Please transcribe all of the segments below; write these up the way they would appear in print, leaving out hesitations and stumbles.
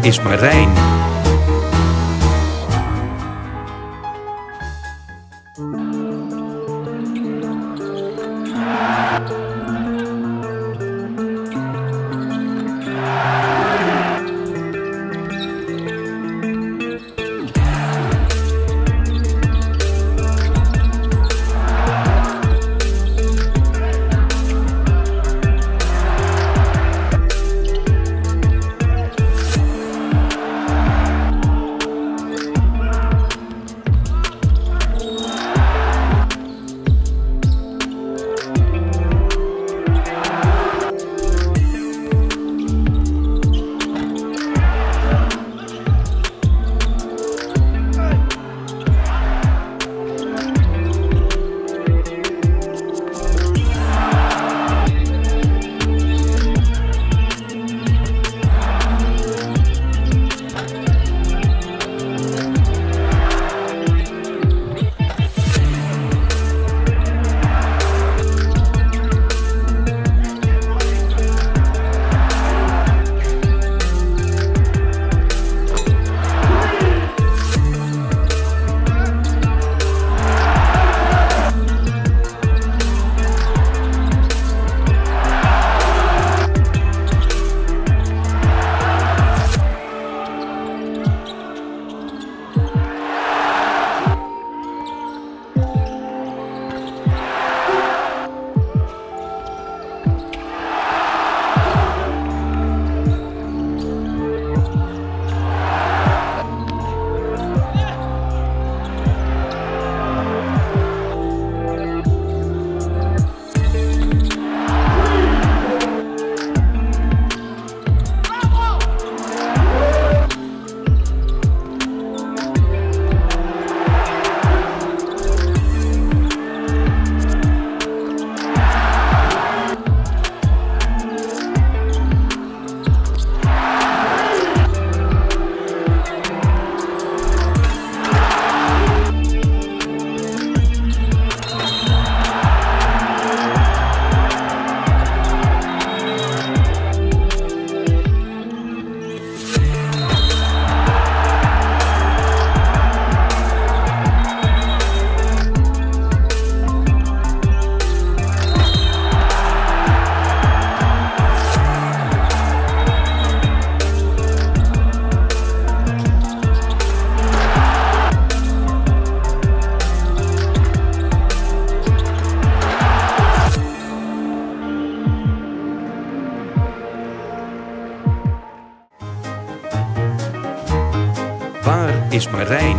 is Marijn? Waar is Marijn?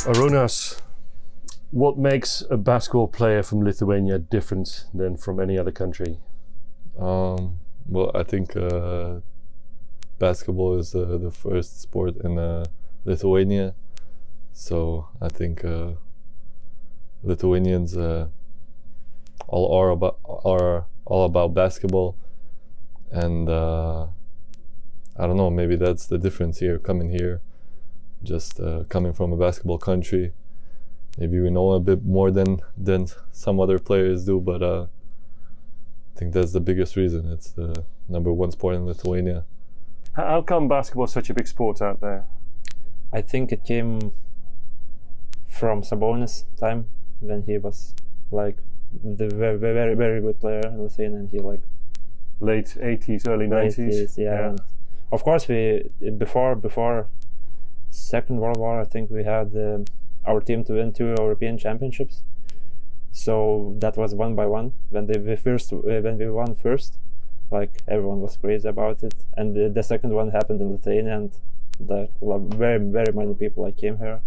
Arūnas, what makes a basketball player from Lithuania different than from any other country? Well, I think basketball is the first sport in Lithuania, so I think Lithuanians are all about basketball, and I don't know, maybe that's the difference here, coming here, just coming from a basketball country, maybe we know a bit more than some other players do, but I think that's the biggest reason. It's the #1 sport in Lithuania. How come basketball is such a big sport out there? I think it came from Sabonis time, when he was like the very good player in Lithuania, and he like Late 80s, early 90s? Yeah. And of course, we before Second World War, I think we had our team to win 2 European championships. So that was 1 by 1. When we won first, like everyone was crazy about it. And the second one happened in Lithuania, and very many people like came here.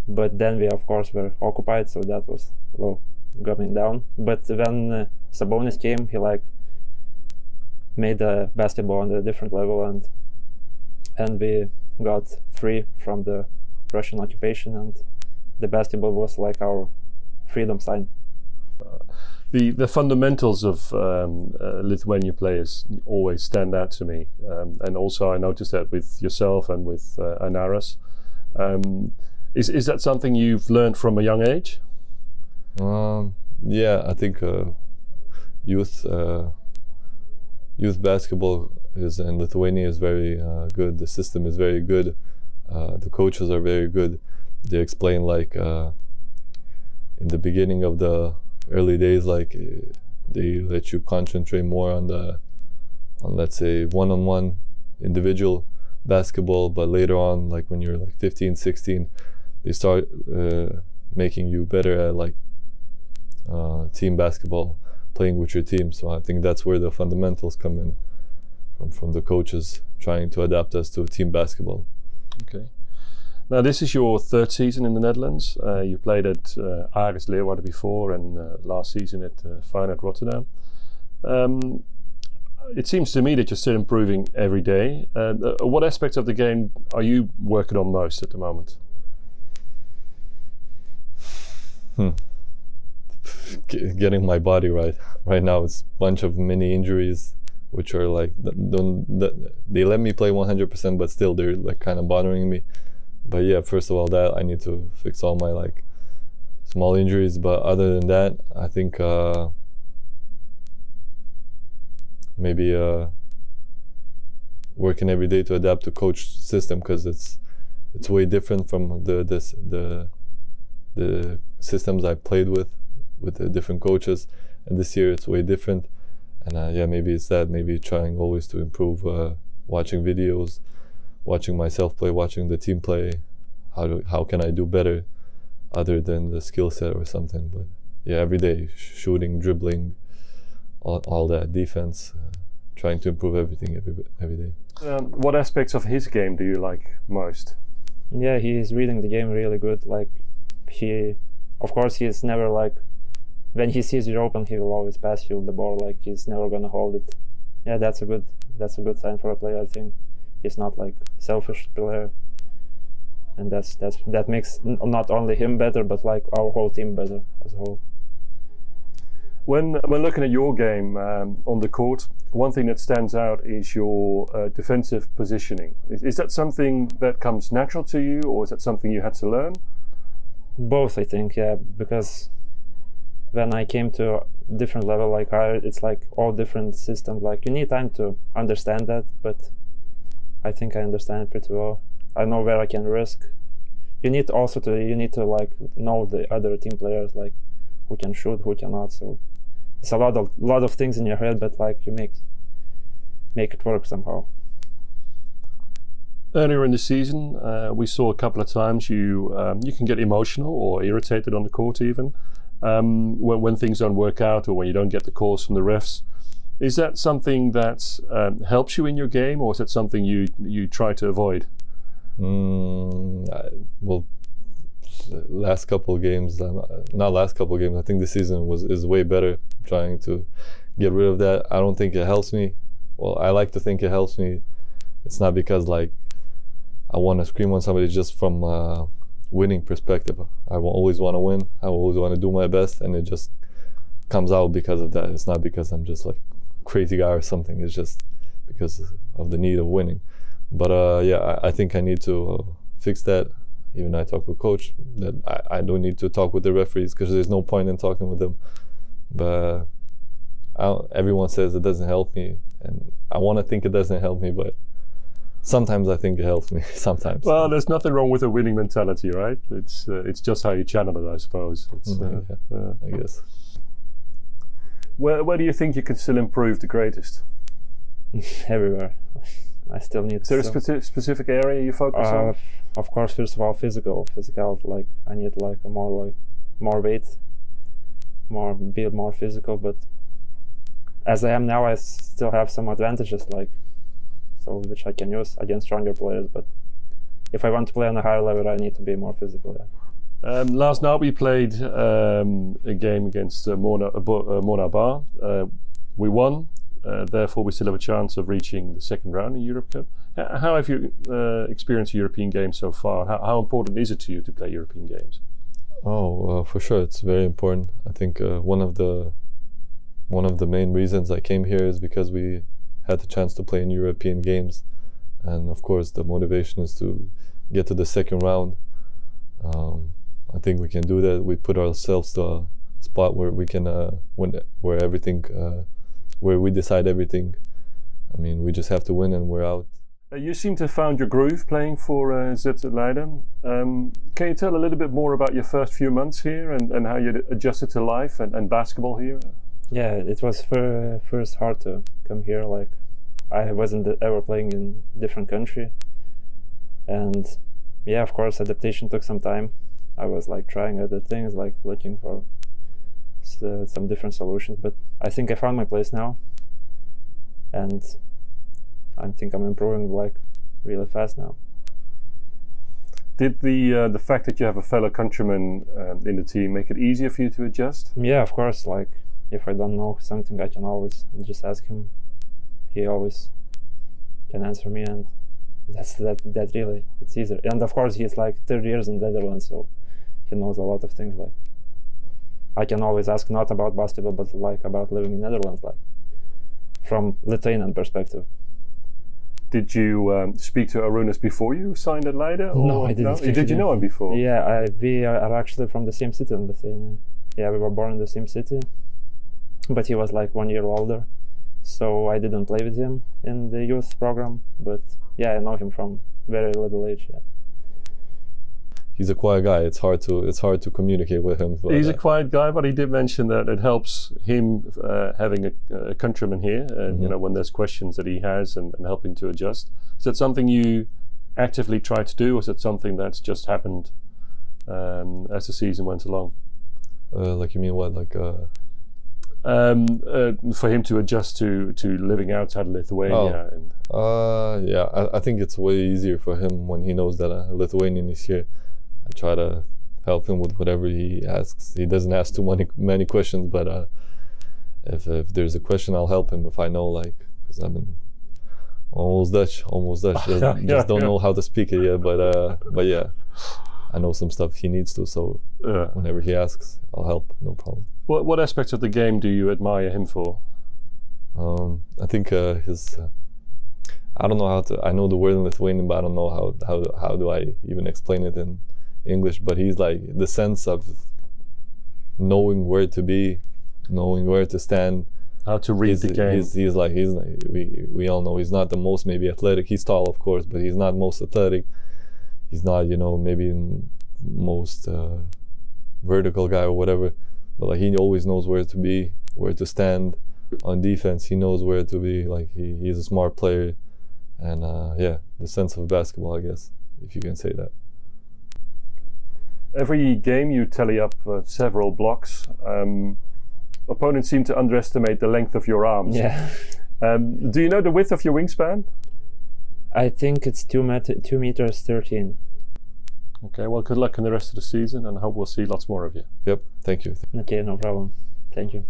But then we of course were occupied, so that was going down. But when Sabonis came, he like made basketball on a different level, and we got free from the Russian occupation, and the basketball was like our freedom sign. The fundamentals of Lithuanian players always stand out to me, and also I noticed that with yourself and with Anaras. Is that something you've learned from a young age? Yeah, I think youth basketball in Lithuania is very good. The system is very good. The coaches are very good. They explain like in the beginning of the early days, like they let you concentrate more on let's say one-on-one individual basketball, but later on, like when you're like 15, 16, they start making you better at like team basketball, playing with your team. So I think that's where the fundamentals come in, from the coaches trying to adapt us to team basketball. Okay. Now this is your 3rd season in the Netherlands. You played at Aris Leeuwarden before, and last season at Feyenoord Rotterdam. It seems to me that you're still improving every day. What aspects of the game are you working on most at the moment? Getting my body right. Right now it's a bunch of mini injuries, which are like, they let me play 100%, but still they're like kind of bothering me. But yeah, first of all, that I need to fix all my like small injuries. But other than that, I think maybe working every day to adapt to coach system, because it's way different from the systems I played with the different coaches, and this year it's way different. And yeah, maybe it's that. Maybe trying always to improve, watching videos, watching myself play, watching the team play. How can I do better, other than the skill set or something? But yeah, every day, shooting, dribbling, all that, defense, trying to improve everything every day. What aspects of his game do you like most? Yeah, he is reading the game really good. Like of course, he's never like, when he sees you open, he will always pass you the ball. Like he's never gonna hold it. Yeah, that's a good sign for a player. I think he's not like selfish player, and that makes not only him better, but like our whole team better as a whole. When looking at your game on the court, one thing that stands out is your defensive positioning. Is that something that comes natural to you, or is that something you had to learn? Both, I think, yeah, because when I came to a different level, like it's like all different systems. Like you need time to understand that, but I think I understand it pretty well. I know where I can risk. You need to like know the other team players, like who can shoot, who cannot. So it's a lot of things in your head, but like you make it work somehow. Earlier in the season, we saw a couple of times you can get emotional or irritated on the court even when things don't work out, or when you don't get the calls from the refs. Is that something that helps you in your game, or is that something you try to avoid? Well, last couple of games, not last couple of games, I think the season is way better, trying to get rid of that. I don't think it helps me. Well, I like to think it helps me. It's not because like I want to scream on somebody, just from a winning perspective. I will always want to win. I will always want to do my best, and it just comes out because of that. It's not because I'm just like a crazy guy or something. It's just because of the need of winning. But yeah, I think I need to fix that. even I talk with coach, that I don't need to talk with the referees because there's no point in talking with them. But everyone says it doesn't help me, and I want to think it doesn't help me, but sometimes I think it helps me. Sometimes. Well, there's nothing wrong with a winning mentality, right? It's just how you channel it, I suppose. I guess. Where do you think you could still improve the greatest? Everywhere. I still need. Is there a specific area you focus on? Of course, first of all, physical. Like I need like more weight, be more physical. But as I am now, I still have some advantages, like which I can use against stronger players. But if I want to play on a higher level, I need to be more physical. Yeah. Last night we played a game against Mona Bar. We won. Therefore, we still have a chance of reaching the second round in Europe Cup. How have you experienced a European game so far? How important is it to you to play European games? Oh, for sure, it's very important. I think one of the main reasons I came here is because we had the chance to play in European games, and of course, the motivation is to get to the second round. I think we can do that. We put ourselves to a spot where we can, where we decide everything. I mean, we just have to win and we're out. You seem to have found your groove playing for ZZ Leiden. Can you tell a little bit more about your first few months here and how you adjusted to life and basketball here? Yeah, it was first hard to come here. Like, I wasn't ever playing in different country. And yeah, of course, adaptation took some time. I was like trying other things, like looking for some different solutions, but I think I found my place now, and I think I'm improving like really fast now. Did the fact that you have a fellow countryman in the team make it easier for you to adjust? Yeah, of course. Like if I don't know something, I can always just ask him. He always can answer me, and that really it's easier. And of course, he's like 30 years in the Netherlands, so he knows a lot of things. Like I can always ask not about basketball, but like about living in Netherlands, like from Lithuanian perspective. Did you speak to Arunas before you signed at Leiden? No, I didn't. No? Did you know him before? Yeah, we are actually from the same city in Lithuania. Yeah, we were born in the same city, but he was like 1 year older, so I didn't play with him in the youth program. But yeah, I know him from very little age. Yeah. He's a quiet guy. It's hard to communicate with him. He's a quiet guy, but he did mention that it helps him having a countryman here, and you know, when there's questions that he has and helping to adjust. Is that something you actively try to do, or is it something that's just happened as the season went along? Like you mean what? Like for him to adjust to living outside Lithuania. Yeah, I think it's way easier for him when he knows that a Lithuanian is here. I try to help him with whatever he asks. He doesn't ask too many questions, but if there's a question, I'll help him if I know, like, because I'm almost Dutch. Just don't know how to speak it yet, but yeah, I know some stuff he needs to. So whenever he asks, I'll help. No problem. What aspects of the game do you admire him for? I think his. I don't know how to. I know the word in Lithuanian, but I don't know how do I even explain it in English. But he's like the sense of knowing where to be, knowing where to stand, how to read the game. We all know he's not the most maybe athletic. He's tall, of course, but he's not most athletic. He's not, you know, maybe most vertical guy or whatever. But like he always knows where to be, where to stand on defense. He knows where to be. Like he's a smart player. And yeah, the sense of basketball, I guess, if you can say that. Every game you tally up several blocks. Opponents seem to underestimate the length of your arms. Yeah. Do you know the width of your wingspan? I think it's 2 meters 13. Okay, well, good luck in the rest of the season, and I hope we'll see lots more of you. Yep, thank you. Okay, no problem. Thank you.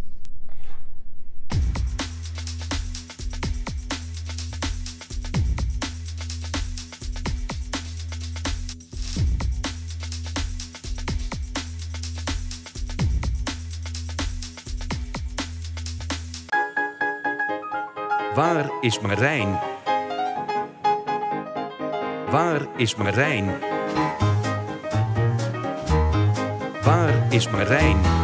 Waar is Marijn? Waar is Marijn? Waar is Marijn?